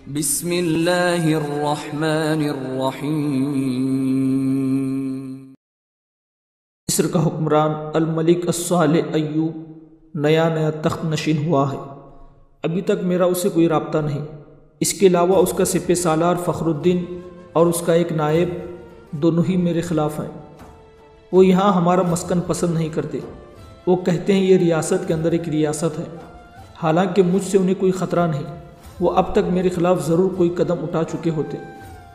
بسم اللہ الرحمن الرحیم۔ مصر کا حکمران الملک الصالح ایوب نیا تخت نشین ہوا ہے۔ ابھی تک میرا اسے کوئی رابطہ نہیں۔ اس کے علاوہ اس کا سپہ سالار فخر الدین اور اس کا ایک نائب دونوں ہی میرے خلاف ہیں۔ وہ یہاں ہمارا مسکن پسند نہیں کرتے۔ وہ کہتے ہیں یہ ریاست کے اندر ایک ریاست ہے، حالانکہ مجھ سے انہیں کوئی خطرہ نہیں۔ وہ اب تک میرے خلاف ضرور کوئی قدم اٹھا چکے ہوتے،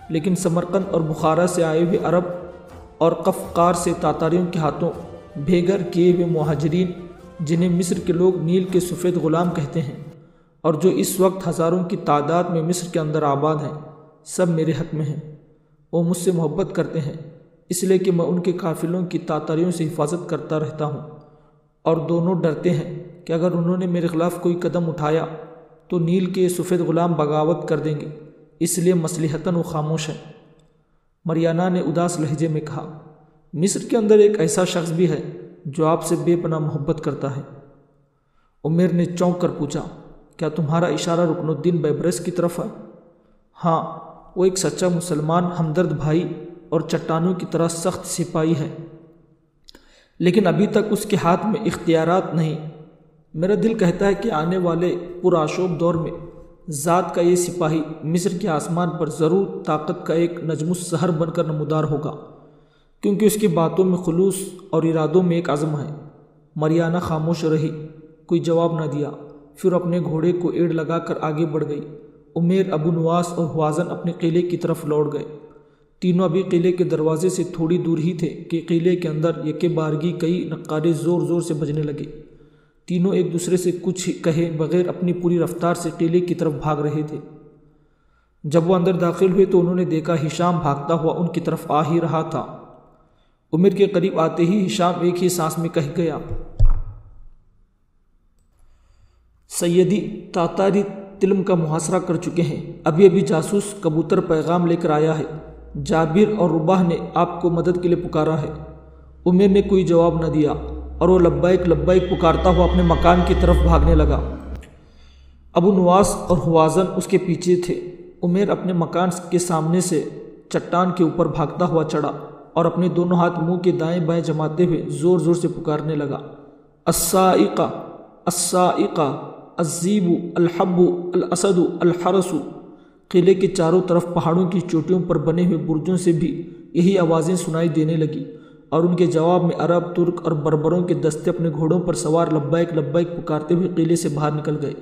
لیکن سمرقند اور بخارا سے آئے ہوئے عرب اور قفقار سے تاتاریوں کے ہاتھوں بھیگر کیے ہوئے مہاجرین، جنہیں مصر کے لوگ نیل کے سفید غلام کہتے ہیں اور جو اس وقت ہزاروں کی تعداد میں مصر کے اندر آباد ہیں، سب میرے حق میں ہیں۔ وہ مجھ سے محبت کرتے ہیں، اس لیے کہ میں ان کے قافلوں کی تاتاریوں سے حفاظت کرتا رہتا ہوں، اور دونوں ڈرتے ہیں کہ اگر انہوں نے میرے خلاف کوئی قدم اٹھایا تو نیل کے سفید غلام بغاوت کر دیں گے، اس لیے مصلحتاً وہ خاموش ہیں۔ مریانہ نے اداس لہجے میں کہا، مصر کے اندر ایک ایسا شخص بھی ہے جو آپ سے بے پناہ محبت کرتا ہے۔ عمیر نے چونک کر پوچھا، کیا تمہارا اشارہ رکن الدین بیبرس کی طرف ہے؟ ہاں، وہ ایک سچا مسلمان، ہمدرد بھائی اور چٹانوں کی طرح سخت سپاہی ہے، لیکن ابھی تک اس کے ہاتھ میں اختیارات نہیں۔ میرا دل کہتا ہے کہ آنے والے پرآشوب دور میں ذات کا یہ سپاہی مصر کے آسمان پر ضرور طاقت کا ایک نجم السحر بن کر نمودار ہوگا، کیونکہ اس کی باتوں میں خلوص اور ارادوں میں ایک عزم ہے۔ مریانہ خاموش رہی، کوئی جواب نہ دیا، پھر اپنے گھوڑے کو ایڑ لگا کر آگے بڑھ گئی۔ عمیر، ابو نواس اور حوازن اپنے قلعے کی طرف لوٹ گئے۔ تینوں ابھی قلعے کے دروازے سے تھوڑی دور ہی تھے کہ قلعے کے اندر یکے بارگی کئی نقارے زور زور سے بجنے لگے۔ تینوں ایک دوسرے سے کچھ کہے بغیر اپنی پوری رفتار سے قلعے کی طرف بھاگ رہے تھے۔ جب وہ اندر داخل ہوئے تو انہوں نے دیکھا ہشام بھاگتا ہوا ان کی طرف آ ہی رہا تھا۔ عمیر کے قریب آتے ہی ہشام ایک ہی سانس میں کہہ گیا، سیدی، تاتاری تلم کا محاصرہ کر چکے ہیں۔ ابھی ابھی جاسوس کبوتر پیغام لے کر آیا ہے، جابر اور رباح نے آپ کو مدد کے لیے پکارا ہے۔ عمیر نے کوئی جواب نہ دیا اور وہ لبیک لبیک پکارتا ہوا اپنے مکان کی طرف بھاگنے لگا۔ ابو نواس اور حوازن اس کے پیچھے تھے۔ عمیر اپنے مکان کے سامنے سے چٹان کے اوپر بھاگتا ہوا چڑھا اور اپنے دونوں ہاتھ منہ کے دائیں بائیں جماتے ہوئے زور زور سے پکارنے لگا، الصاعقہ الصاعقہ، الذئب، الحب، الاسد، الحرس۔ قلعے کے چاروں طرف پہاڑوں کی چوٹیوں پر بنے ہوئے برجوں سے بھی یہی آوازیں سنائی دینے لگیں، اور ان کے جواب میں عرب، ترک اور بربروں کے دستے اپنے گھوڑوں پر سوار لبیک لبیک پکارتے ہوئے قلعے سے باہر نکل گئے۔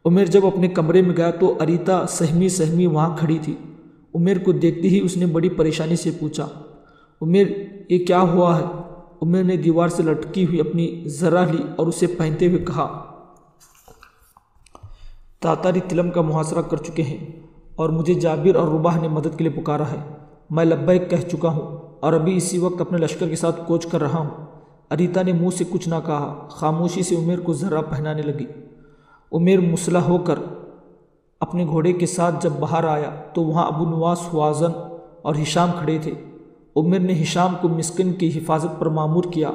عمیر جب اپنے کمرے میں گیا تو اریتا سہمی سہمی وہاں کھڑی تھی۔ عمیر کو دیکھتے ہی اس نے بڑی پریشانی سے پوچھا، عمیر، یہ کیا ہوا ہے؟ عمیر نے دیوار سے لٹکی ہوئی اپنی زرہ لی اور اسے پہنتے ہوئے کہا، تاتاری تلم کا محاصرہ کر چکے ہیں اور مجھے جابر اور رباح نے مدد کے لیے پکارا ہے۔ میں لبیک کہہ چکا ہوں اور ابھی اسی وقت اپنے لشکر کے ساتھ کوچ کر رہا ہوں۔ اریتا نے منہ سے کچھ نہ کہا، خاموشی سے عمیر کو زرہ پہنانے لگی۔ عمیر مسلح ہو کر اپنے گھوڑے کے ساتھ جب باہر آیا تو وہاں ابو نواس، حوازن اور ہشام کھڑے تھے۔ عمیر نے ہشام کو مسکن کی حفاظت پر مامور کیا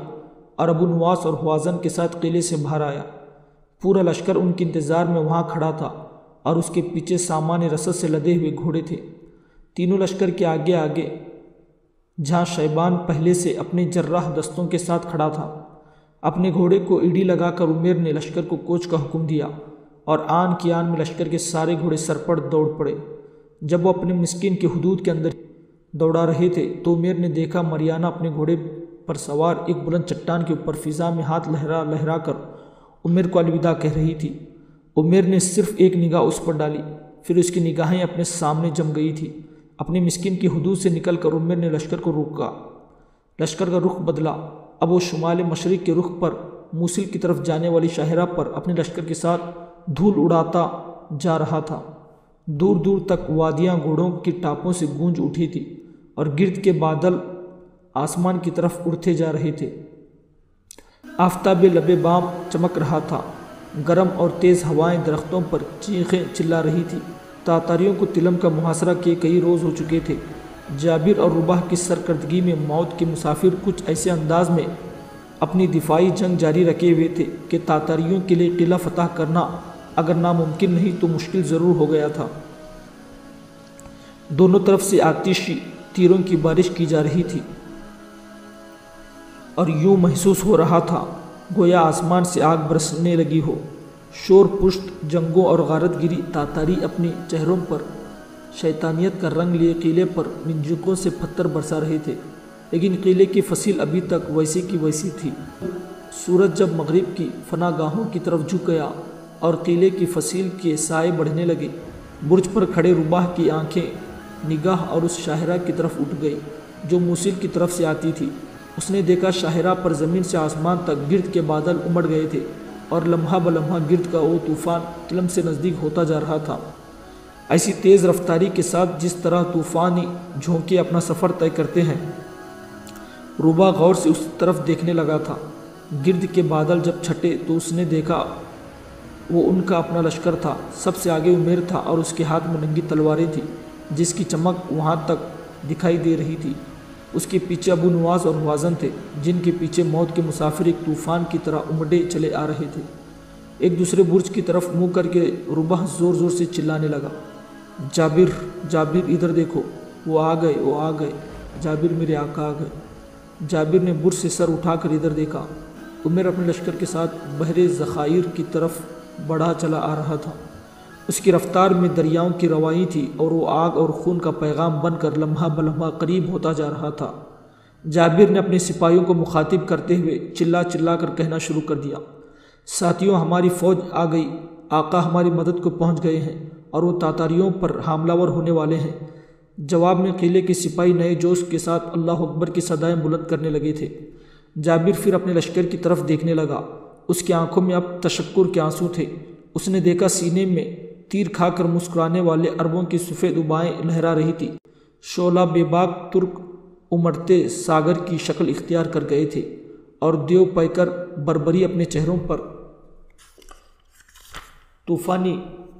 اور ابو نواس اور حوازن کے ساتھ قلعے سے باہر آیا۔ پورا لشکر ان کے انتظار میں وہاں کھڑا تھا اور اس کے پیچھے سامان رسد سے لدے ہوئے گھوڑے تھے۔ تینوں لشکر کے آگے آگے جہاں شیبان پہلے سے اپنے جراح دستوں کے ساتھ کھڑا تھا۔ اپنے گھوڑے کو ایڑی لگا کر عمیر نے لشکر کو کوچ کا حکم دیا اور آن کی آن میں لشکر کے سارے گھوڑے سرپڑ دوڑ پڑے۔ جب وہ اپنے مسکین کے حدود کے اندر دوڑا رہے تھے تو عمیر نے دیکھا مریانہ اپنے گھوڑے پر سوار ایک بلند چٹان کے اوپر فضا میں ہاتھ لہرا لہرا کر عمیر کو الوداع کہہ رہی تھی۔ عمیر نے صرف ایک نگاہ اس پر ڈالی، پھر اس کی نگاہیں اپنے سامنے جم گئی تھی۔ اپنے مسکین کی حدود سے نکل کر عمیر نے لشکر کو روکا۔ لشکر کا رخ بدلا۔ اب وہ شمال مشرق کے رخ پر موصل کی طرف جانے والی شاہراہ پر اپنے لشکر کے ساتھ دھول اڑاتا جا رہا تھا۔ دور دور تک وادیاں گھوڑوں کی ٹاپوں سے گونج اٹھی تھی اور گرد کے بادل آسمان کی طرف اڑتے جا رہے تھے۔ آفتاب لب بام چمک رہا تھا۔ گرم اور تیز ہوائیں درختوں پر چیخیں چلا رہی تھی۔ تاتاریوں کو تلم کا محاصرہ کیے کئی روز ہو چکے تھے۔ جابر اور رباح کی سرکردگی میں موت کے مسافر کچھ ایسے انداز میں اپنی دفاعی جنگ جاری رکھے ہوئے تھے کہ تاتاریوں کے لیے قلعہ فتح کرنا اگر ناممکن نہیں تو مشکل ضرور ہو گیا تھا۔ دونوں طرف سے آتشی تیروں کی بارش کی جا رہی تھی اور یوں محسوس ہو رہا تھا گویا آسمان سے آگ برسنے لگی ہو۔ شور پشت جنگوں اور غارت گری تاتاری اپنے چہروں پر شیطانیت کا رنگ لیے قلعے پر منجنیقوں سے پتھر برسا رہے تھے، لیکن قلعے کی فصیل ابھی تک ویسی کی ویسی تھی۔ سورج جب مغرب کی فنا گاہوں کی طرف جھک گیا اور قلعے کی فصیل کے سائے بڑھنے لگے، برج پر کھڑے روباہ کی آنکھیں نگاہ اور اس شاہراہ کی طرف اٹھ گئی جو موصل کی طرف سے آتی تھی۔ اس نے دیکھا شاہراہ پر زمین سے آسمان تک گرد کے بادل امڑ گئے تھے اور لمحہ بلمحہ گرد کا وہ طوفان تلم سے نزدیک ہوتا جا رہا تھا، ایسی تیز رفتاری کے ساتھ جس طرح طوفانی جھونکے اپنا سفر طے کرتے ہیں۔ روبا غور سے اس طرف دیکھنے لگا تھا۔ گرد کے بادل جب چھٹے تو اس نے دیکھا وہ ان کا اپنا لشکر تھا۔ سب سے آگے عمیر تھا اور اس کے ہاتھ میں ننگی تلواریں تھیں جس کی چمک وہاں تک دکھائی دے رہی تھی۔ اس کے پیچھے ابو نواس اور حوازن تھے جن کے پیچھے موت کے مسافر ایک طوفان کی طرح امڑے چلے آ رہے تھے۔ ایک دوسرے برج کی طرف منہ کر کے روبہ زور زور سے چلانے لگا، جابر جابر ادھر دیکھو، وہ آ گئے وہ آ گئے، جابر میرے آقا آ گئے۔ جابر نے برج سے سر اٹھا کر ادھر دیکھا۔ عمر اپنے لشکر کے ساتھ بحر ذخائر کی طرف بڑھا چلا آ رہا تھا۔ اس کی رفتار میں دریاؤں کی روائی تھی اور وہ آگ اور خون کا پیغام بن کر لمحہ بلمحہ قریب ہوتا جا رہا تھا۔ جابر نے اپنے سپاہیوں کو مخاطب کرتے ہوئے چلا چلا کر کہنا شروع کر دیا، ساتھیوں ہماری فوج آ گئی، آقا ہماری مدد کو پہنچ گئے ہیں اور وہ تاتاریوں پر حملہ ور ہونے والے ہیں۔ جواب میں قلعے کے سپاہی نئے جوش کے ساتھ اللہ اکبر کی صدائیں بلند کرنے لگے تھے۔ جابر پھر اپنے لشکر کی طرف دیکھنے لگا۔ اس کی آنکھوں میں اب تشکر کے آنسو تھے۔ اس نے دیکھا سینے میں تیر کھا کر مسکرانے والے عربوں کی سفید ابائیں لہرا رہی تھی۔ شعلہ بے باک ترک امڑتے ساگر کی شکل اختیار کر گئے تھے اور دیو پیکر بربری اپنے چہروں پر طوفانی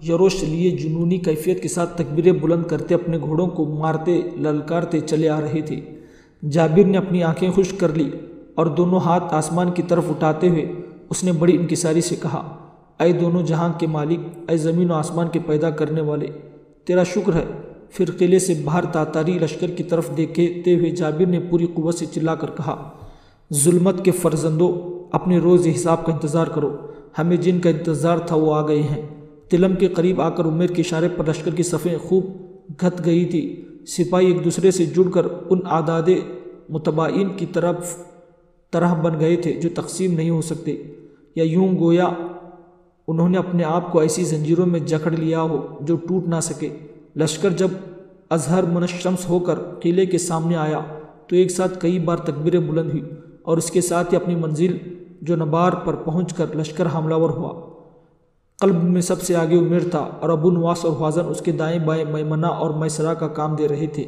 یروش لیے جنونی کیفیت کے ساتھ تکبیریں بلند کرتے اپنے گھوڑوں کو مارتے للکارتے چلے آ رہے تھے۔ جابر نے اپنی آنکھیں خشک کر لی اور دونوں ہاتھ آسمان کی طرف اٹھاتے ہوئے اس نے بڑی انکساری سے کہا، اے دونوں جہاں کے مالک، اے زمین و آسمان کے پیدا کرنے والے، تیرا شکر ہے۔ پھر قلعے سے باہر تاتاری لشکر کی طرف دیکھتے ہوئے جابر نے پوری قوت سے چلا کر کہا، ظلمت کے فرزندوں، اپنے روز حساب کا انتظار کرو، ہمیں جن کا انتظار تھا وہ آ گئے ہیں۔ تلم کے قریب آ کر عمیر کے اشارے پر لشکر کی صفیں خوب گھت گئی تھی۔ سپاہی ایک دوسرے سے جڑ کر ان اعداد متباعین کی طرح بن گئے تھے جو تقسیم نہیں ہو سکتے، یا یوں گویا انہوں نے اپنے آپ کو ایسی زنجیروں میں جکڑ لیا ہو جو ٹوٹ نہ سکے۔ لشکر جب ازہر من الشمس ہو کر قلعے کے سامنے آیا تو ایک ساتھ کئی بار تکبیریں بلند ہوئی اور اس کے ساتھ ہی اپنی منزل جو نبار پر پہنچ کر لشکر حملہ ور ہوا۔ قلب میں سب سے آگے عمیر تھا اور ابو نواس اور حوازن اس کے دائیں بائیں میمنہ اور میسرہ کا کام دے رہے تھے۔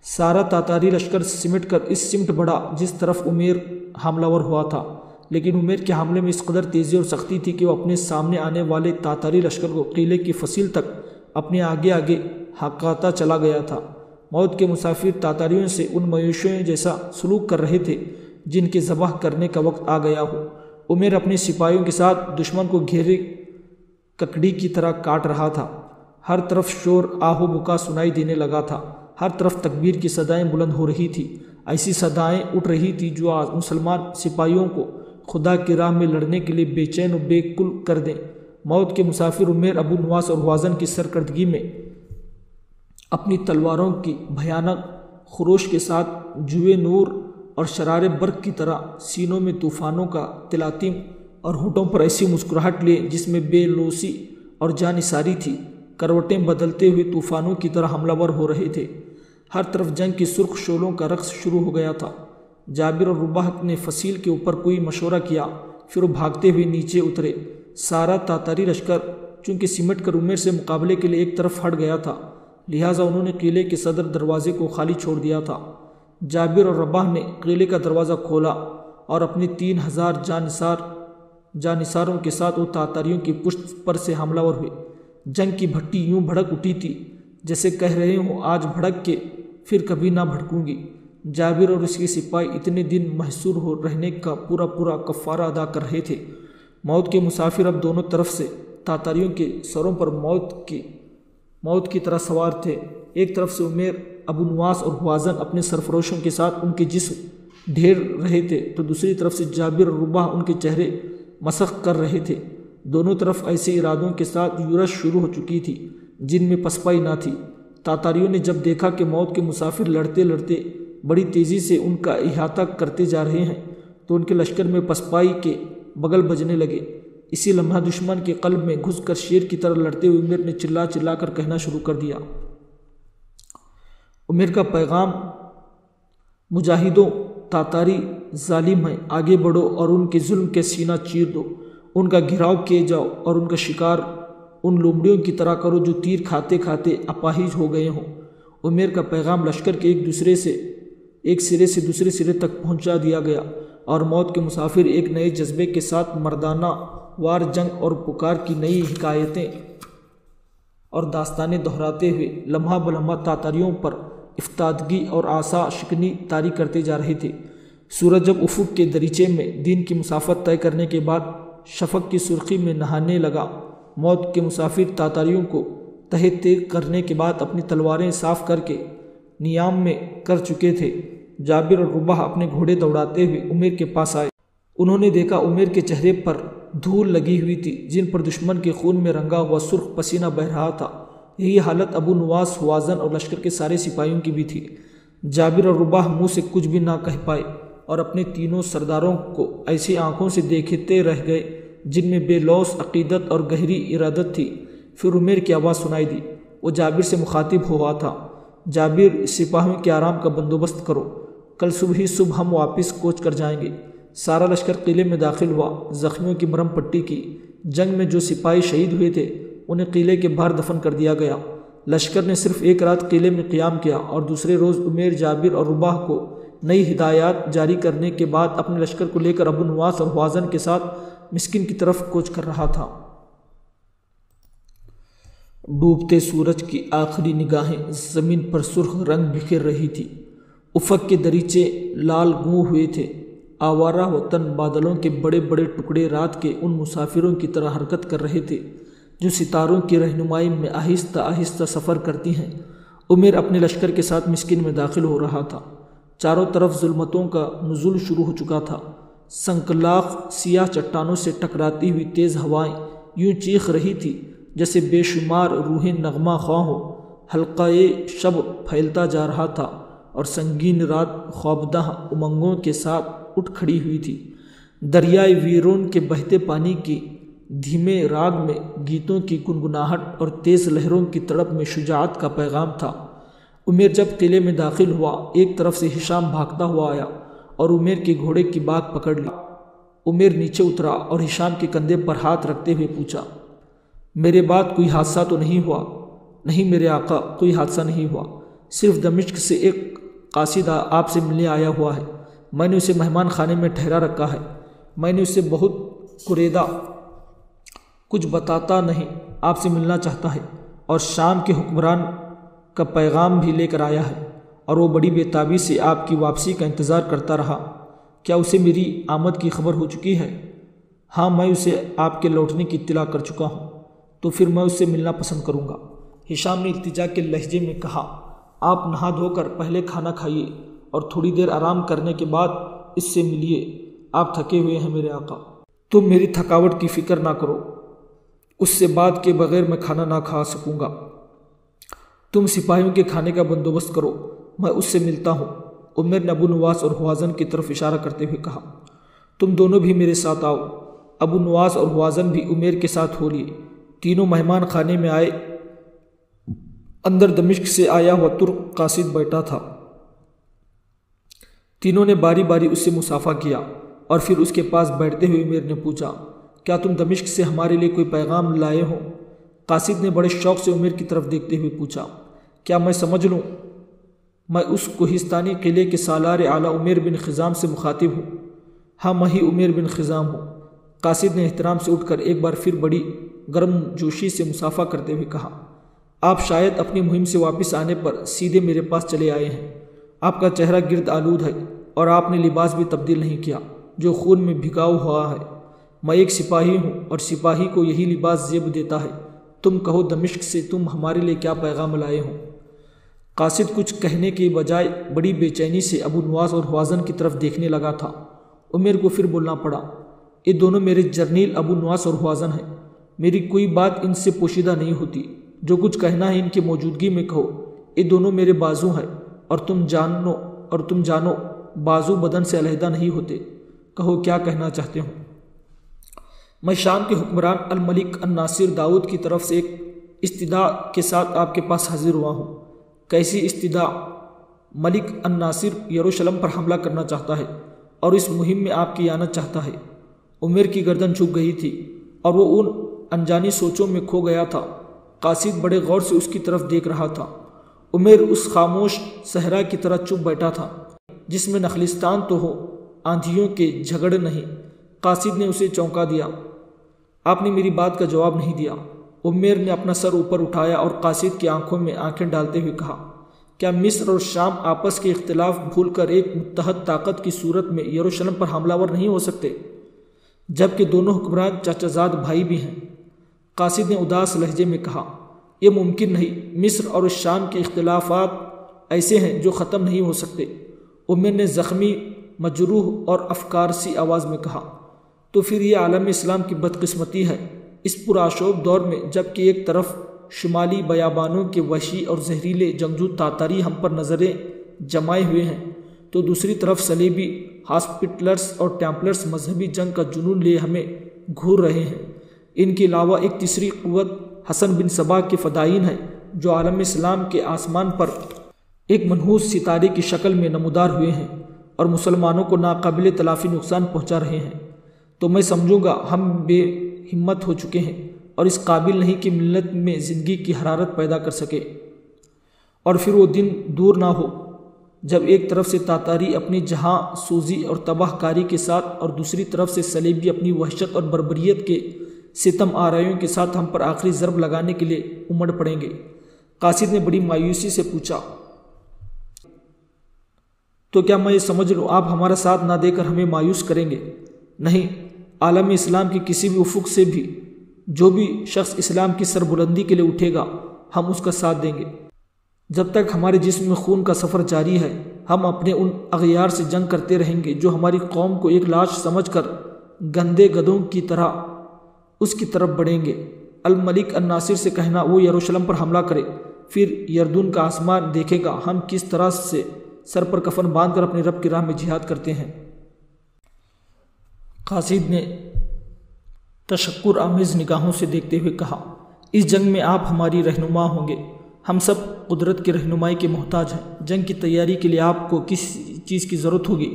سارا تاتاری لشکر سمٹ کر اس سمت بڑھا جس طرف عمیر حملہ ور ہوا تھا، لیکن عمیر کے حملے میں اس قدر تیزی اور سختی تھی کہ وہ اپنے سامنے آنے والے تاتاری لشکر کو قلعے کی فصیل تک اپنے آگے آگے ہاکاتا چلا گیا تھا۔ موت کے مسافر تاتاریوں سے ان میوشوں جیسا سلوک کر رہے تھے جن کے ذبح کرنے کا وقت آ گیا ہو۔ عمیر اپنے سپاہیوں کے ساتھ دشمن کو گھیرے ککڑی کی طرح کاٹ رہا تھا۔ ہر طرف شور آہو بکا سنائی دینے لگا تھا، ہر طرف تکبیر کی صدائیں بلند ہو رہی تھی۔ ایسی صدائیں اٹھ رہی تھی جو مسلمان سپاہیوں کو خدا کی راہ میں لڑنے کے لیے بے چین و بے کل کر دیں۔ موت کے مسافر عمیر ابو نواس اور حوازن کی سرکردگی میں اپنی تلواروں کی بھیانک خروش کے ساتھ جوئے نور اور شرار برق کی طرح سینوں میں طوفانوں کا تلاطم اور ہونٹوں پر ایسی مسکراہٹ لیے جس میں بے لوسی اور جانثاری تھی، کروٹیں بدلتے ہوئے طوفانوں کی طرح حملہ ور ہو رہے تھے۔ ہر طرف جنگ کی سرخ شعلوں کا رقص شروع ہو گیا تھا۔ جابر اور روباہ نے فصیل کے اوپر کوئی مشورہ کیا، پھر وہ بھاگتے ہوئے نیچے اترے۔ سارا تاتاری لشکر چونکہ سمٹ کر عمیر سے مقابلے کے لیے ایک طرف ہٹ گیا تھا، لہٰذا انہوں نے قلعے کے صدر دروازے کو خالی چھوڑ دیا تھا۔ جابر اور رباح نے قلعے کا دروازہ کھولا اور اپنے 3000 جانثاروں کے ساتھ وہ تاتاریوں کی پشت پر سے حملہ ور ہوئے۔ جنگ کی بھٹی یوں بھڑک اٹھی تھی جیسے کہہ رہے ہوں، آج بھڑک کے پھر کبھی نہ بھڑکوں گی۔ جابر اور اس کے سپاہی اتنے دن محصور ہو رہنے کا پورا کفارہ ادا کر رہے تھے۔ موت کے مسافر اب دونوں طرف سے تاتاریوں کے سروں پر موت کی طرح سوار تھے۔ ایک طرف سے عمیر، ابو نواس اور حوازن اپنے سرفروشوں کے ساتھ ان کے جسم ڈھیر رہے تھے تو دوسری طرف سے جابر اور رباح ان کے چہرے مسخ کر رہے تھے۔ دونوں طرف ایسے ارادوں کے ساتھ یورش شروع ہو چکی تھی جن میں پسپائی نہ تھی۔ تاتاریوں نے جب دیکھا کہ موت کے مسافر لڑتے لڑتے بڑی تیزی سے ان کا احاطہ کرتے جا رہے ہیں تو ان کے لشکر میں پسپائی کے بغل بجنے لگے۔ اسی لمحہ دشمن کے قلب میں گھس کر شیر کی طرح لڑتے ہوئے عمیر نے چلا چلا کر کہنا شروع کر دیا، عمیر کا پیغام مجاہدوں، تاتاری ظالم ہیں، آگے بڑھو اور ان کے ظلم کے سینہ چیر دو، ان کا گھیراؤ کیے جاؤ اور ان کا شکار ان لومڑیوں کی طرح کرو جو تیر کھاتے کھاتے اپاہج ہو گئے ہوں۔ عمیر کا پیغام لشکر کے ایک سرے سے دوسرے سرے تک پہنچا دیا گیا اور موت کے مسافر ایک نئے جذبے کے ساتھ مردانہ وار جنگ اور پکار کی نئی حکایتیں اور داستانیں دہراتے ہوئے لمحہ بلمحہ تاتاریوں پر افتادگی اور آسا شکنی طاری کرتے جا رہے تھے۔ سورج جب افق کے دریچے میں دین کی مسافت طے کرنے کے بعد شفق کی سرخی میں نہانے لگا، موت کے مسافر تاتاریوں کو تہہ تیغ کرنے کے بعد اپنی تلواریں صاف کر کے نیام میں کر چکے تھے۔ جابر اور رباح اپنے گھوڑے دوڑاتے ہوئے عمیر کے پاس آئے۔ انہوں نے دیکھا عمیر کے چہرے پر دھول لگی ہوئی تھی جن پر دشمن کے خون میں رنگا ہوا سرخ پسینہ بہہ رہا تھا۔ یہی حالت ابو نواس، حوازن اور لشکر کے سارے سپاہیوں کی بھی تھی۔ جابر اور رباح منہ سے کچھ بھی نہ کہہ پائے اور اپنے تینوں سرداروں کو ایسی آنکھوں سے دیکھتے رہ گئے جن میں بے لوث عقیدت اور گہری ارادت تھی۔ پھر عمیر کی آواز سنائی دی۔ وہ جابر سے مخاطب ہوا تھا، جابر، سپاہیوں کے آرام کا بندوبست کرو، کل صبح ہم واپس کوچ کر جائیں گے۔ سارا لشکر قلعے میں داخل ہوا، زخمیوں کی مرہم پٹی کی۔ جنگ میں جو سپاہی شہید ہوئے تھے انہیں قلعے کے باہر دفن کر دیا گیا۔ لشکر نے صرف ایک رات قلعے میں قیام کیا اور دوسرے روز عمیر جابر اور رباح کو نئی ہدایات جاری کرنے کے بعد اپنے لشکر کو لے کر ابو نواس اور حوازن کے ساتھ مسکن کی طرف کوچ کر رہا تھا۔ ڈوبتے سورج کی آخری نگاہیں زمین پر سرخ رنگ بکھیر رہی تھی۔ افق کے دریچے لال گوں ہوئے تھے۔ آوارہ وطن بادلوں کے بڑے بڑے ٹکڑے رات کے ان مسافروں کی طرح حرکت کر رہے تھے جو ستاروں کی رہنمائی میں آہستہ آہستہ سفر کرتی ہیں۔ عمیر اپنے لشکر کے ساتھ مسکن میں داخل ہو رہا تھا۔ چاروں طرف ظلمتوں کا نزول شروع ہو چکا تھا۔ سنکلاخ سیاہ چٹانوں سے ٹکراتی ہوئی تیز ہوائیں یوں چیخ رہی تھی جیسے بے شمار روحیں نغمہ خواہ ہو۔ حلقۂ شب پھیلتا جا رہا تھا اور سنگین رات خوابدہ امنگوں کے ساتھ اٹھ کھڑی ہوئی تھی۔ دریائے ویرون کے بہتے پانی کی دھیمے راگ میں گیتوں کی گنگناہٹ اور تیز لہروں کی تڑپ میں شجاعت کا پیغام تھا۔ عمیر جب قلعے میں داخل ہوا، ایک طرف سے ہشام بھاگتا ہوا آیا اور عمیر کے گھوڑے کی باگ پکڑ لی۔ عمیر نیچے اترا اور ہشام کے کندھے پر ہاتھ رکھتے ہوئے پوچھا، میرے بعد کوئی حادثہ تو نہیں ہوا؟ نہیں میرے آقا، کوئی حادثہ نہیں ہوا، صرف دمشق سے ایک قاصد آپ سے ملنے آیا ہوا ہے۔ میں نے اسے مہمان خانے میں ٹھہرا رکھا ہے۔ میں نے اسے بہت قریدا، کچھ بتاتا نہیں، آپ سے ملنا چاہتا ہے اور شام کے حکمران کا پیغام بھی لے کر آیا ہے اور وہ بڑی بے تابی سے آپ کی واپسی کا انتظار کرتا رہا۔ کیا اسے میری آمد کی خبر ہو چکی ہے؟ ہاں، میں اسے آپ کے لوٹنے کی اطلاع کر چکا ہوں، تو پھر میں اس سے ملنا پسند کروں گا۔ ہشام نے التجا کے لہجے میں کہا، آپ نہا دھو کر پہلے کھانا کھائیے اور تھوڑی دیر آرام کرنے کے بعد اس سے ملیے۔ آپ تھکے ہوئے ہیں میرے آقا۔ تم میری تھکاوٹ کی فکر نہ کرو، اس سے بعد کے بغیر میں کھانا نہ کھا سکوں گا۔ تم سپاہیوں کے کھانے کا بندوبست کرو، میں اس سے ملتا ہوں۔ عمیر نے ابو نواس اور حوازن کی طرف اشارہ کرتے ہوئے کہا، تم دونوں بھی میرے ساتھ آؤ۔ ابو نواس اور حوازن بھی عمیر کے ساتھ ہو لیے۔ تینوں مہمان خانے میں آئے۔ اندر دمشق سے آیا ہوا ترک قاصد بیٹھا تھا۔ تینوں نے باری باری اس سے مصافحہ کیا اور پھر اس کے پاس بیٹھتے ہوئے عمیر نے پوچھا، کیا تم دمشق سے ہمارے لیے کوئی پیغام لائے ہو؟ قاصد نے بڑے شوق سے عمیر کی طرف دیکھتے ہوئے پوچھا، کیا میں سمجھ لوں؟ میں اس کوہستانی قلعے کے سالار اعلیٰ عمیر بن خزام سے مخاطب ہوں۔ ہاں، میں ہی عمیر بن خزام ہوں۔ قاصد نے احترام سے اٹھ کر ایک بار پھر بڑی گرم جوشی سے مصافحہ کرتے ہوئے کہا، آپ شاید اپنی مہم سے واپس آنے پر سیدھے میرے پاس چلے آئے ہیں۔ آپ کا چہرہ گرد آلود ہے اور آپ نے لباس بھی تبدیل نہیں کیا جو خون میں بھگاؤ ہوا ہے۔ میں ایک سپاہی ہوں اور سپاہی کو یہی لباس زیب دیتا ہے۔ تم کہو دمشق سے تم ہمارے لیے کیا پیغام لائے ہو؟ قاصد کچھ کہنے کے بجائے بڑی بے چینی سے ابو نواس اور حوازن کی طرف دیکھنے لگا تھا۔ عمیر کو پھر بولنا پڑا، یہ دونوں میرے جرنیل ابو نواس اور حوازن ہیں، میری کوئی بات ان سے پوشیدہ نہیں ہوتی، جو کچھ کہنا ہے ان کی موجودگی میں کہو۔ یہ دونوں میرے بازو ہیں اور تم جانو بازو بدن سے علیحدہ نہیں ہوتے، کہو کیا کہنا چاہتے ہو۔ میں شام کے حکمران الملک الناصر داؤد کی طرف سے ایک استدعا کے ساتھ آپ کے پاس حاضر ہوا ہوں۔ کیسی استدعا؟ ملک الناصر یروشلم پر حملہ کرنا چاہتا ہے اور اس مہم میں آپ کی اعانت چاہتا ہے۔ عمیر کی گردن جھک گئی تھی اور وہ ان انجانی سوچوں میں کھو گیا تھا۔ قاصد بڑے غور سے اس کی طرف دیکھ رہا تھا۔ عمیر اس خاموش صحرا کی طرح چپ بیٹھا تھا جس میں نخلستان تو ہو، آندھیوں کے جھگڑ نہیں۔ قاصد نے اسے چونکا دیا۔ آپ نے میری بات کا جواب نہیں دیا۔ عمیر نے اپنا سر اوپر اٹھایا اور قاصد کی آنکھوں میں آنکھیں ڈالتے ہوئے کہا، کیا مصر اور شام آپس کے اختلاف بھول کر ایک متحد طاقت کی صورت میں یروشلم پر حملہ ور نہیں ہو سکتے، جبکہ دونوں حکمران چچا زاد بھائی بھی ہیں؟ قاصد نے اداس لہجے میں کہا، یہ ممکن نہیں، مصر اور شام کے اختلافات ایسے ہیں جو ختم نہیں ہو سکتے۔ عمیر نے زخمی، مجروح اور افکارسی آواز میں کہا، تو پھر یہ عالم اسلام کی بدقسمتی ہے، اس پرآشوب دور میں جب کہ ایک طرف شمالی بیابانوں کے وحشی اور زہریلے جنگجو تاتاری ہم پر نظریں جمائے ہوئے ہیں، تو دوسری طرف صلیبی ہاسپٹلرز اور ٹیمپلرز مذہبی جنگ کا جنون لیے ہمیں گھور رہے ہیں۔ ان کے علاوہ ایک تیسری قوت حسن بن صبا کے فدائین ہیں جو عالم اسلام کے آسمان پر ایک منحوس ستارے کی شکل میں نمودار ہوئے ہیں اور مسلمانوں کو ناقابل تلافی نقصان پہنچا رہے ہیں۔ تو میں سمجھوں گا ہم بے ہمت ہو چکے ہیں اور اس قابل نہیں کہ ملت میں زندگی کی حرارت پیدا کر سکے، اور پھر وہ دن دور نہ ہو جب ایک طرف سے تاتاری اپنی جہاں سوزی اور تباہ کاری کے ساتھ اور دوسری طرف سے صلیبی اپنی وحشت اور بربریت کے ستم آرائیوں کے ساتھ ہم پر آخری ضرب لگانے کے لیے امڑ پڑیں گے۔ قاصد نے بڑی مایوسی سے پوچھا، تو کیا میں یہ سمجھ لوں آپ ہمارا ساتھ نہ دے کر ہمیں مایوس کریں گے؟ نہیں، عالم اسلام کی کسی بھی افق سے بھی جو بھی شخص اسلام کی سربلندی کے لیے اٹھے گا ہم اس کا ساتھ دیں گے۔ جب تک ہمارے جسم میں خون کا سفر جاری ہے ہم اپنے ان اغیار سے جنگ کرتے رہیں گے جو ہماری قوم کو ایک لاش سمجھ کر گندے گدوں کی طرح اس کی طرف بڑھیں گے۔ الملک الناصر سے کہنا وہ یروشلم پر حملہ کرے، پھر یردون کا آسمان دیکھے گا ہم کس طرح سے سر پر کفن باندھ کر اپنے رب کی راہ میں جہاد کرتے ہیں۔ قاصد نے تشکر آمیز نگاہوں سے دیکھتے ہوئے کہا، اس جنگ میں آپ ہماری رہنما ہوں گے، ہم سب قدرت کی رہنمائی کے محتاج ہیں۔ جنگ کی تیاری کے لیے آپ کو کس چیز کی ضرورت ہوگی؟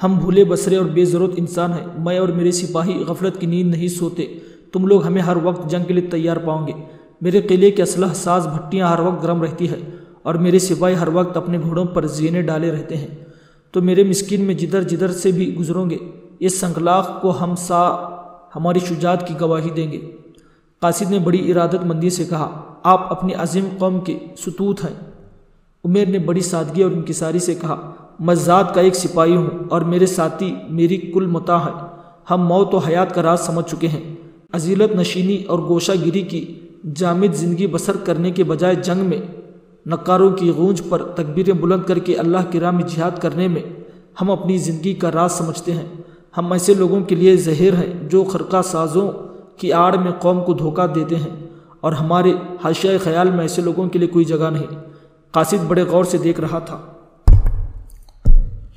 ہم بھولے بسرے اور بے ضرورت انسان ہیں، میں اور میرے سپاہی غفلت کی نیند نہیں سوتے، تم لوگ ہمیں ہر وقت جنگ کے لیے تیار پاؤ گے۔ میرے قلعے کے اسلحہ ساز بھٹیاں ہر وقت گرم رہتی ہے اور میرے سپاہی ہر وقت اپنے گھوڑوں پر زینے ڈالے رہتے ہیں، تو میرے مسکین میں جدھر جدھر سے بھی گزروں گے اس سنگلاخ کو ہم ہماری شجاعت کی گواہی دیں گے۔ قاصد نے بڑی ارادت مندی سے کہا، آپ اپنی عظیم قوم کے ستوت ہیں۔ عمیر نے بڑی سادگی اور انکساری سے کہا، میں ذات کا ایک سپاہی ہوں اور میرے ساتھی میری کل متاع ہے، ہم موت و حیات کا راز سمجھ چکے ہیں۔ عزیلت نشینی اور گوشہ گیری کی جامد زندگی بسر کرنے کے بجائے جنگ میں نکاروں کی گونج پر تکبیریں بلند کر کے اللہ کی راہ میں جہاد کرنے میں ہم اپنی زندگی کا راز سمجھتے ہیں۔ ہم ایسے لوگوں کے لیے زہر ہیں جو خرقہ سازوں کی آڑ میں قوم کو دھوکہ دیتے ہیں، اور ہمارے حاشیہ خیال میں ایسے لوگوں کے لیے کوئی جگہ نہیں۔ قاصد بڑے غور سے دیکھ رہا تھا۔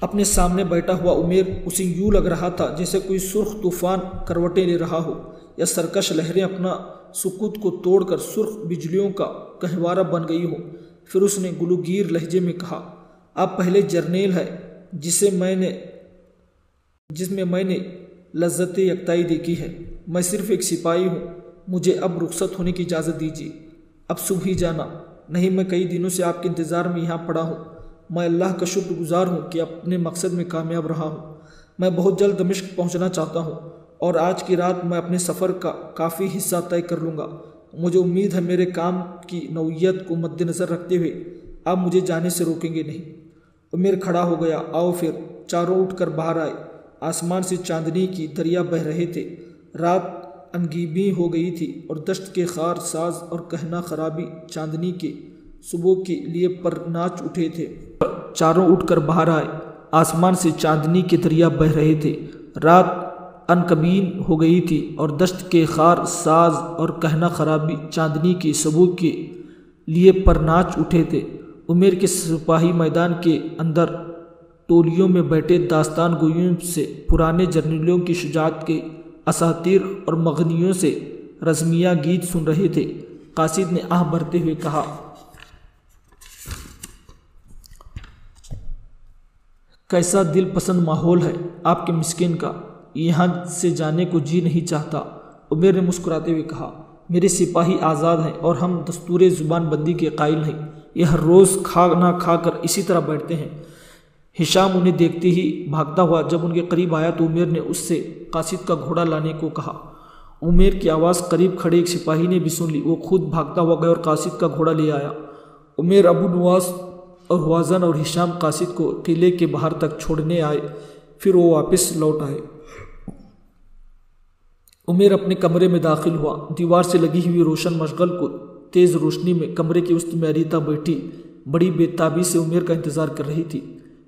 اپنے سامنے بیٹھا ہوا عمیر اسے یوں لگ رہا تھا جیسے کوئی سرخ طوفان کروٹیں لے رہا ہو یا سرکش لہریں اپنا سکوت کو توڑ کر سرخ بجلیوں کا گہوارہ بن گئی ہو۔ پھر اس نے گلوگیر لہجے میں کہا، آپ پہلے جرنیل ہے جس میں میں نے لذت یکتائی دیکھی ہے، میں صرف ایک سپاہی ہوں، مجھے اب رخصت ہونے کی اجازت دیجیے، اب صبح ہی جانا۔ نہیں، میں کئی دنوں سے آپ کے انتظار میں یہاں پڑا ہوں، میں اللہ کا شکر گزار ہوں کہ اپنے مقصد میں کامیاب رہا ہوں۔ میں بہت جلد دمشق پہنچنا چاہتا ہوں اور آج کی رات میں اپنے سفر کا کافی حصہ طے کر لوں گا۔ مجھے امید ہے میرے کام کی نوعیت کو مد نظر رکھتے ہوئے آپ مجھے جانے سے روکیں گے نہیں۔ عمیر کھڑا ہو گیا۔ آؤ پھر۔ چاروں اٹھ کر باہر آئے۔ آسمان سے چاندنی کی دریا بہہ رہے تھے۔ رات انگیبی ہو گئی تھی اور دشت کے خار ساز اور کہنا خرابی چاندنی کے صبح کے لیے پر ناچ اٹھے تھے، چاروں اٹھ کر باہر آئے۔ آسمان سے چاندنی کے دریا بہہ رہے تھے۔ رات انکبین ہو گئی تھی اور دشت کے خار ساز اور کہنا خرابی چاندنی کے صبح کے لیے پر ناچ اٹھے تھے۔ عمیر کے سپاہی میدان کے اندر ٹولیوں میں بیٹھے داستان گوئیوں سے، پرانے جرنیلوں کی شجاعت کے اساطیر اور مغنیوں سے رزمیہ گیت سن رہے تھے۔ قاصد نے آہ بھرتے ہوئے کہا، کیسا دل پسند ماحول ہے آپ کے مسکین کا، یہاں سے جانے کو جی نہیں چاہتا۔ عمیر نے مسکراتے ہوئے کہا، میرے سپاہی آزاد ہیں اور ہم دستور زبان بندی کے قائل ہیں، یہ ہر روز کھانا کھا کر اسی طرح بیٹھتے ہیں۔ ہشام انہیں دیکھتے ہی بھاگتا ہوا جب ان کے قریب آیا تو عمیر نے اس سے قاصد کا گھوڑا لانے کو کہا۔ عمیر کی آواز قریب کھڑے ایک سپاہی نے بھی سن لی۔ وہ خود بھاگتا ہوا گیا اور قاصد کا گھوڑا لے آیا۔ عمیر، ابو نواس اور حوازن اور ہشام قاصد کو ٹیلے کے باہر تک چھوڑنے آئے، پھر وہ واپس لوٹ آئے۔ عمیر اپنے کمرے میں داخل ہوا۔ دیوار سے لگی ہوئی روشن مشغل کو تیز روشنی میں کمرے کے وسط میں اریتا بیٹھی بڑی بے تابی سے عمیر کا انتظار کر رہی تھی۔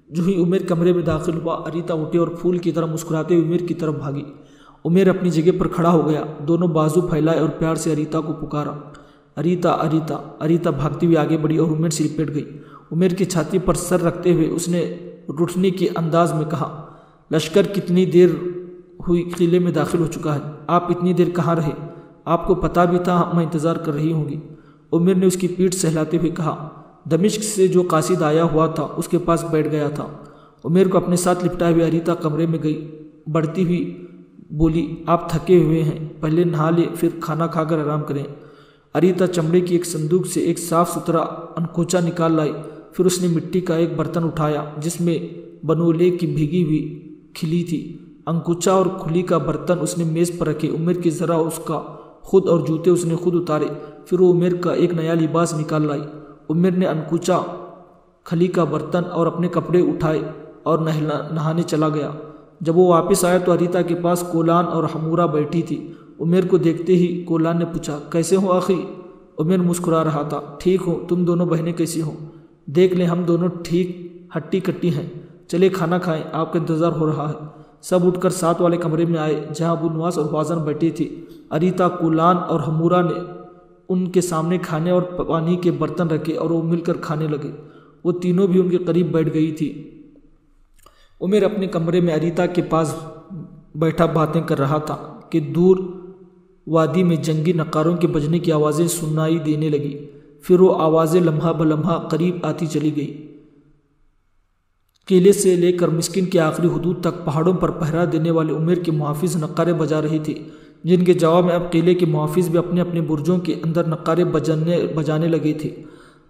جو ہی عمیر کمرے میں داخل ہوا، اریتا اٹھے اور پھول کی طرح مسکراتے ہوئے عمیر کی طرف بھاگی۔ عمیر اپنی جگہ پر کھڑا ہو گیا، دونوں بازو پھیلائے اور پیار سے اریتا کو پکارا، اریتا اریتا۔ اریتا بھاگتی ہوئی آگے بڑھی اور عمیر سے لپٹ گئی۔ عمیر کی چھاتی پر سر رکھتے ہوئے اس نے روٹھنے کے انداز میں کہا، لشکر کتنی دیر ہوئی قلعے میں داخل ہو چکا ہے، آپ اتنی دیر کہاں رہے؟ آپ کو پتہ بھی تھا میں انتظار کر رہی ہوں گی۔ عمیر نے اس کی پیٹھ سہلاتے ہوئے کہا، دمشق سے جو قاصد آیا ہوا تھا اس کے پاس بیٹھ گیا تھا۔ عمیر کو اپنے ساتھ لپٹائے ہوئے اریتا کمرے میں گئی، بڑھتی ہوئی بولی، آپ تھکے ہوئے ہیں، پہلے نہا لے پھر کھانا کھا کر آرام کریں۔ اریتا چمڑے کی ایک صندوق سے ایک صاف ستھرا انکوچا نکال لائی، پھر اس نے مٹی کا ایک برتن اٹھایا جس میں بنولے کی بھیگی ہوئی کھلی تھی۔ انکوچا اور کھلی کا برتن اس نے میز پر رکھے۔ عمیر کی ذرا اس کا خود اور جوتے اس نے خود اتارے، پھر وہ عمیر کا ایک نیا لباس نکال لائی۔ عمیر نے انکوچا، کھلی کا برتن اور اپنے کپڑے اٹھائے اور نہانے چلا گیا۔ جب وہ واپس آیا تو اریتا کے پاس کولان اور حمورہ بیٹھی تھی۔ عمیر کو دیکھتے ہی کولان نے پوچھا، کیسے ہو آخی؟ عمیر مسکرا رہا تھا، ٹھیک ہوں، تم دونوں بہنیں کیسی ہو؟ دیکھ لیں ہم دونوں ٹھیک ہٹی کٹی ہیں، چلے کھانا کھائیں، آپ کا انتظار ہو رہا ہے۔ سب اٹھ کر ساتھ والے کمرے میں آئے جہاں ابو نواس اور حوازن بیٹھی تھی۔ اریتا، کولان اور حمورہ نے ان کے سامنے کھانے اور پانی کے برتن رکھے اور وہ مل کر کھانے لگے۔ وہ تینوں بھی ان کے قریب بیٹھ گئی تھی۔ عمیر اپنے کمرے میں اریتا کے پاس بیٹھا باتیں کر رہا تھا کہ دور وادی میں جنگی نقاروں کے بجنے کی آوازیں سنائی دینے لگی، پھر وہ آوازیں لمحہ بلمحہ قریب آتی چلی گئی۔ قلعے سے لے کر مسکن کے آخری حدود تک پہاڑوں پر پہرا دینے والے عمیر کے محافظ نقارے بجا رہے تھے، جن کے جواب میں اب قلعے کے محافظ بھی اپنے اپنے برجوں کے اندر نقارے بجانے لگے تھے۔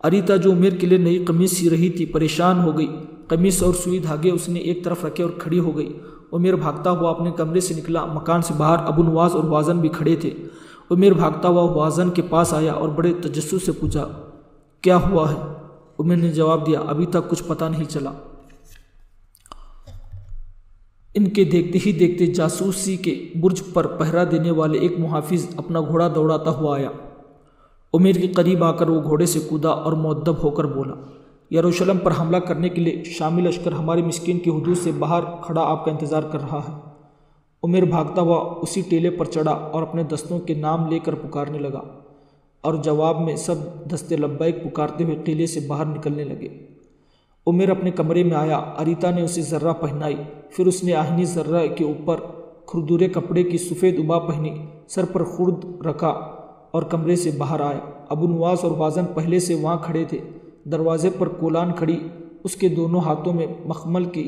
اریتا جو عمیر کے لیے نئی قمیص سی رہی تھی پریشان ہو گئی۔ قمیص اور سوئی دھاگے اس نے ایک طرف رکھے اور کھڑی ہو گئی۔ عمیر بھاگتا ہوا اپنے کمرے سے نکلا۔ مکان سے باہر ابو نواس اور حوازن بھی کھڑے تھے۔ عمیر بھاگتا ہوا حوازن کے پاس آیا اور بڑے تجسس سے پوچھا، کیا ہوا ہے؟ عمیر نے جواب دیا، ابھی تک کچھ پتہ نہیں چلا۔ ان کے دیکھتے ہی دیکھتے جاسوسی کے برج پر پہرا دینے والے ایک محافظ اپنا گھوڑا دوڑاتا ہوا آیا۔ عمیر کے قریب آ کر وہ گھوڑے سے کودا اور مؤدب ہو کر بولا، یروشلم پر حملہ کرنے کے لیے شامی لشکر ہمارے مسکین کی حدود سے باہر کھڑا آپ کا انتظار کر رہا ہے۔ عمیر بھاگتا ہوا اسی ٹیلے پر چڑھا اور اپنے دستوں کے نام لے کر پکارنے لگا، اور جواب میں سب دستے لبیک پکارتے ہوئے قلعے سے باہر نکلنے لگے۔ عمیر اپنے کمرے میں آیا۔ اریتا نے اسے ذرہ پہنائی، پھر اس نے آہنی ذرہ کے اوپر کھردرے کپڑے کی سفید عبا پہنی، سر پر خرد رکھا اور کمرے سے باہر آیا۔ ابو نواس اور حوازن پہلے سے وہاں کھڑے تھے۔ دروازے پر کولان کھڑی، اس کے دونوں ہاتھوں میں مخمل کی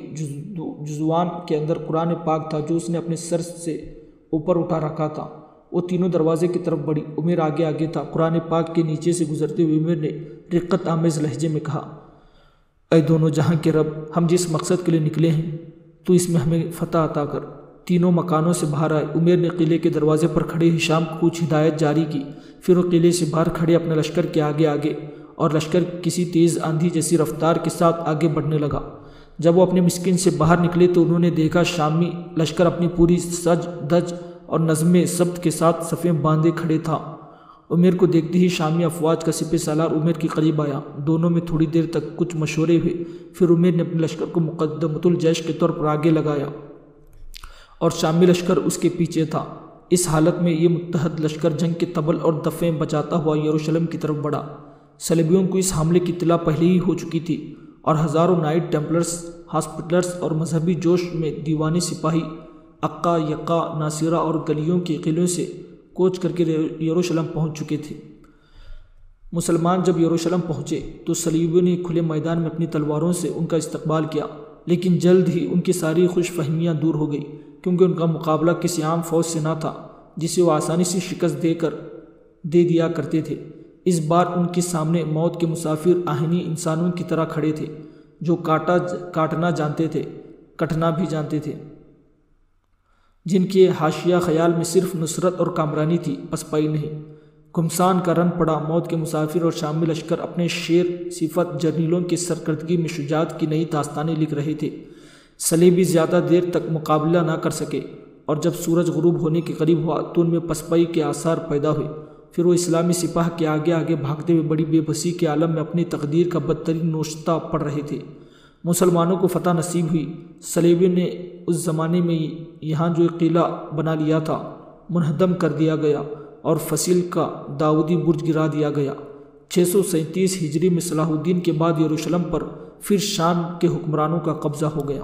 جزوان کے اندر قرآن پاک تھا جو اس نے اپنے سر سے اوپر اٹھا رکھا تھا۔ وہ تینوں دروازے کی طرف بڑھی۔ عمیر آگے آگے تھا۔ قرآن پاک کے نیچے سے گزرتے ہوئے عمیر نے رقت آمیز لہجے میں کہا، اے دونوں جہاں کے رب، ہم جس مقصد کے لیے نکلے ہیں تو اس میں ہمیں فتح عطا کر۔ تینوں مکانوں سے باہر آئے۔ عمیر نے قلعے کے دروازے پر کھڑے ہشام کو کچھ ہدایت جاری کی، پھر وہ قلعے سے باہر کھڑے اپنے لشکر کے آگے آگے، اور لشکر کسی تیز آندھی جیسی رفتار کے ساتھ آگے بڑھنے لگا۔ جب وہ اپنے مسکن سے باہر نکلے تو انہوں نے دیکھا شامی لشکر اپنی پوری سج دج اور نظم ضبط کے ساتھ صفیں باندھے کھڑے تھا۔ عمیر کو دیکھتے ہی شامی افواج کا سپہ سالار عمیر کے قریب آیا۔ دونوں میں تھوڑی دیر تک کچھ مشورے ہوئے، پھر عمیر نے اپنے لشکر کو مقدمۃ الجیش کے طور پر آگے لگایا اور شامی لشکر اس کے پیچھے تھا۔ اس حالت میں یہ متحد لشکر جنگ کے طبل اور دفیں بجاتا ہوا یروشلم کی طرف بڑھا۔ صلیبیوں کو اس حملے کی اطلاع پہلے ہی ہو چکی تھی اور ہزاروں نائٹ ٹیمپلرز، ہاسپٹلرز اور مذہبی جوش میں دیوانی سپاہی عقا، یقا، ناصرہ اور گلیوں کے قلعوں سے کوچ کر کے یروشلم پہنچ چکے تھے۔ مسلمان جب یروشلم پہنچے تو صلیبیوں نے کھلے میدان میں اپنی تلواروں سے ان کا استقبال کیا، لیکن جلد ہی ان کی ساری خوش فہمیاں دور ہو گئی، کیونکہ ان کا مقابلہ کسی عام فوج سے نہ تھا جسے وہ آسانی سے شکست دے دیا کرتے تھے۔ اس بار ان کے سامنے موت کے مسافر آہنی انسانوں کی طرح کھڑے تھے، جو کاٹنا جانتے تھے، کٹنا بھی جانتے تھے، جن کے حاشیہ خیال میں صرف نصرت اور کامرانی تھی، پسپائی نہیں۔ گھمسان کا رن پڑا موت کے مسافر اور شامی لشکر اپنے شیر صفت جرنیلوں کی سرکردگی میں شجاعت کی نئی داستانیں لکھ رہے تھے۔ صلیبی زیادہ دیر تک مقابلہ نہ کر سکے اور جب سورج غروب ہونے کے قریب ہوا تو ان میں پسپائی کے آثار پیدا ہوئے۔ پھر وہ اسلامی سپاہ کے آگے آگے بھاگتے ہوئے بڑی بے بسی کے عالم میں اپنی تقدیر کا بدترین نوشتہ پڑھ رہے تھے۔ مسلمانوں کو فتح نصیب ہوئی۔ صلیبیوں نے اس زمانے میں یہاں جو ایک قلعہ بنا لیا تھا منہدم کر دیا گیا اور فصیل کا داؤدی برج گرا دیا گیا۔ 637 ہجری میں صلاح الدین کے بعد یروشلم پر پھر شام کے حکمرانوں کا قبضہ ہو گیا۔